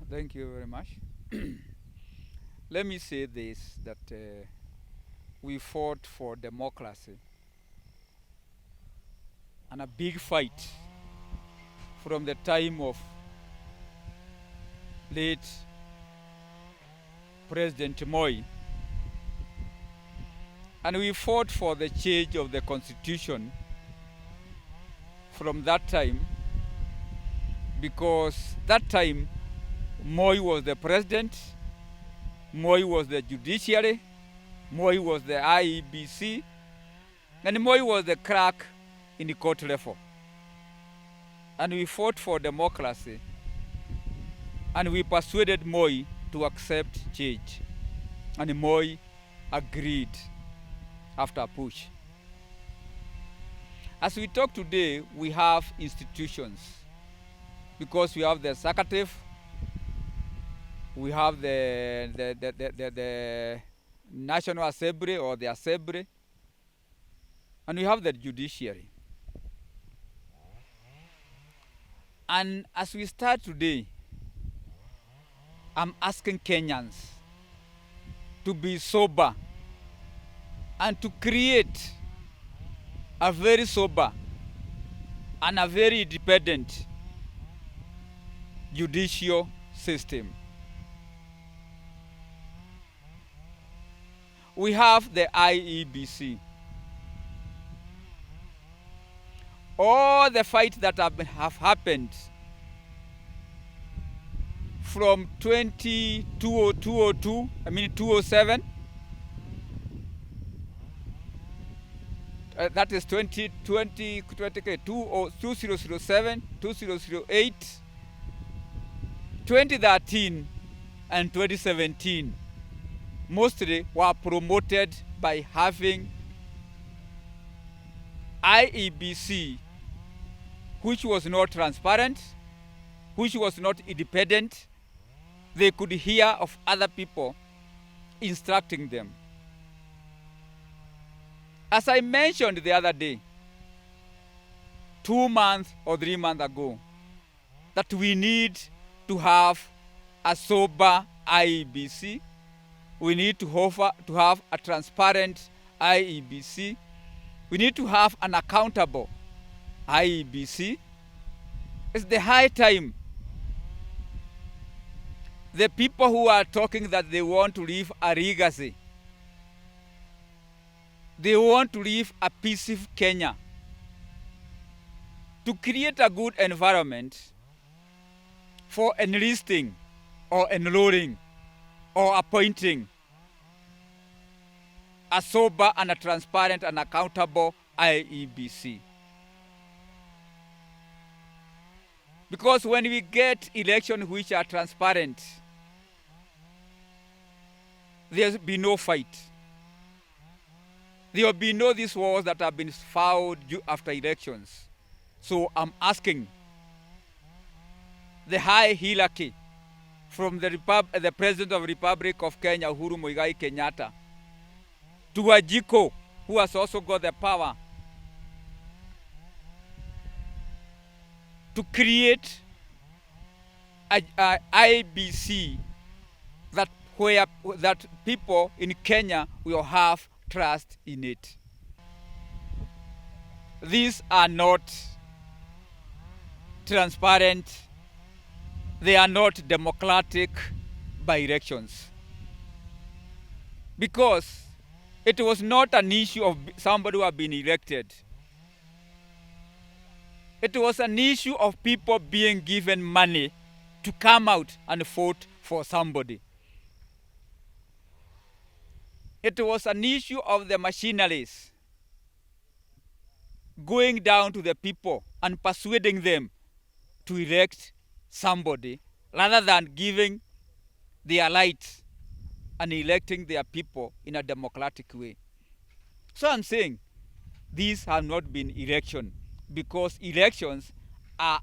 Thank you very much. Let me say this, that we fought for democracy and a big fight from the time of late President Moi. And we fought for the change of the constitution from that time, because that time Moi was the president, Moi was the judiciary, Moi was the IEBC, and Moi was the clerk in the court level. And we fought for democracy, and we persuaded Moi to accept change. And Moi agreed after a push. As we talk today, we have institutions, because we have the executive, we have the National Assembly or the Assembly, and we have the Judiciary. And as we start today, I'm asking Kenyans to be sober and to create a very sober and a very independent judicial system. We have the IEBC. All the fights that have happened from 2007, that is 2007, 2008, 2013, and 2017, mostly were promoted by having IEBC, which was not transparent, which was not independent. They could hear of other people instructing them. As I mentioned the other day, 2 months or 3 months ago, that we need to have a sober IEBC. We need to have a transparent IEBC. We need to have an accountable IEBC. It's the high time. The people who are talking that they want to leave a legacy, they want to live a peaceful Kenya, to create a good environment for enlisting or enrolling or appointing a sober and a transparent and accountable IEBC. Because when we get elections which are transparent, there'll be no fight. There will be no these wars that have been fought after elections. So I'm asking the high hierarchy from the President of the Republic of Kenya, Uhuru Muigai Kenyatta, to Wajiko, who has also got the power to create a IEBC that people in Kenya will have trust in it. These are not transparent. They are not democratic by elections. Because it was not an issue of somebody who had been elected. It was an issue of people being given money to come out and vote for somebody. It was an issue of the machineries going down to the people and persuading them to elect somebody rather than giving their rights and electing their people in a democratic way. So I'm saying these have not been election because elections are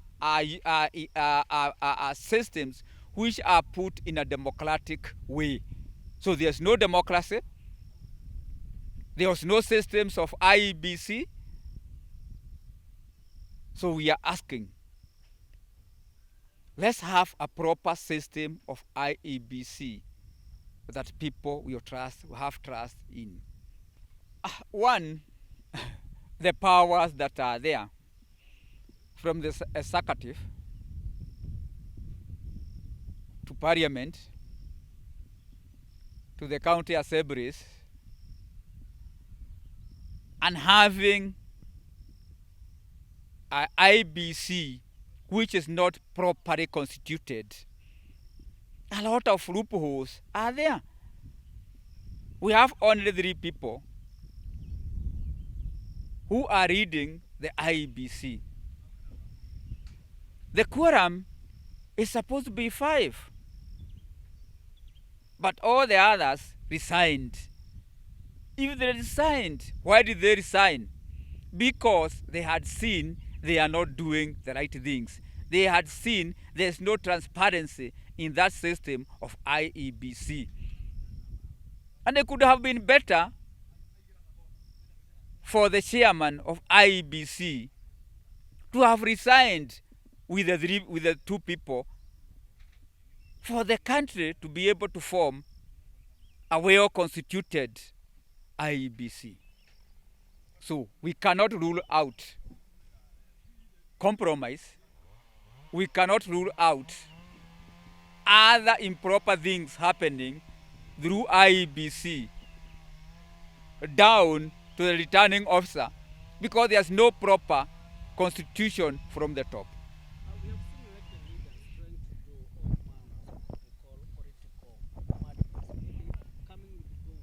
systems which are put in a democratic way. So there's no democracy. There was no systems of IEBC. So we are asking, let's have a proper system of IEBC that people will have trust in. One, the powers that are there from the executive to parliament to the county assemblies, and having an IBC which is not properly constituted. A lot of loopholes are there. We have only 3 people who are reading the IEBC. The quorum is supposed to be 5. But all the others resigned. If they resigned, why did they resign? Because they had seen they are not doing the right things. They had seen there's no transparency in that system of IEBC. And it could have been better for the chairman of IEBC to have resigned with the 2 people for the country to be able to form a well-constituted IEBC. So we cannot rule out compromise. We cannot rule out other improper things happening through IEBC down to the returning officer, because there's no proper constitution from the top. We have seen elected leaders trying to do all manners of what we call political madness, maybe coming with guns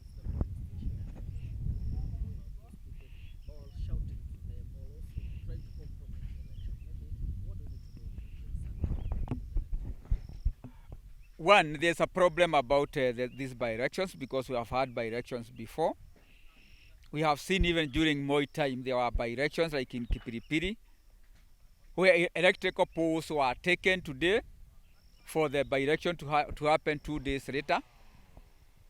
that demonstration or shouting to them, or also trying to compromise the election. Maybe what do we need to do to One, there's a problem about these by-elections, because we have had by-elections before. We have seen even during Moi time there were by-elections like in Kipiripiri, where electrical polls were taken today for the by-election to happen 2 days later.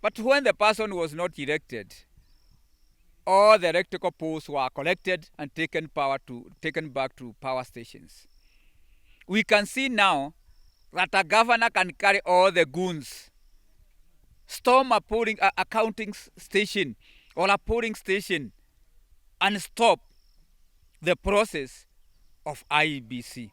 But when the person was not elected, all the electrical polls were collected and taken back to power stations. We can see now that a governor can carry all the goons, storm a counting station or a polling station, and stop the process of IEBC.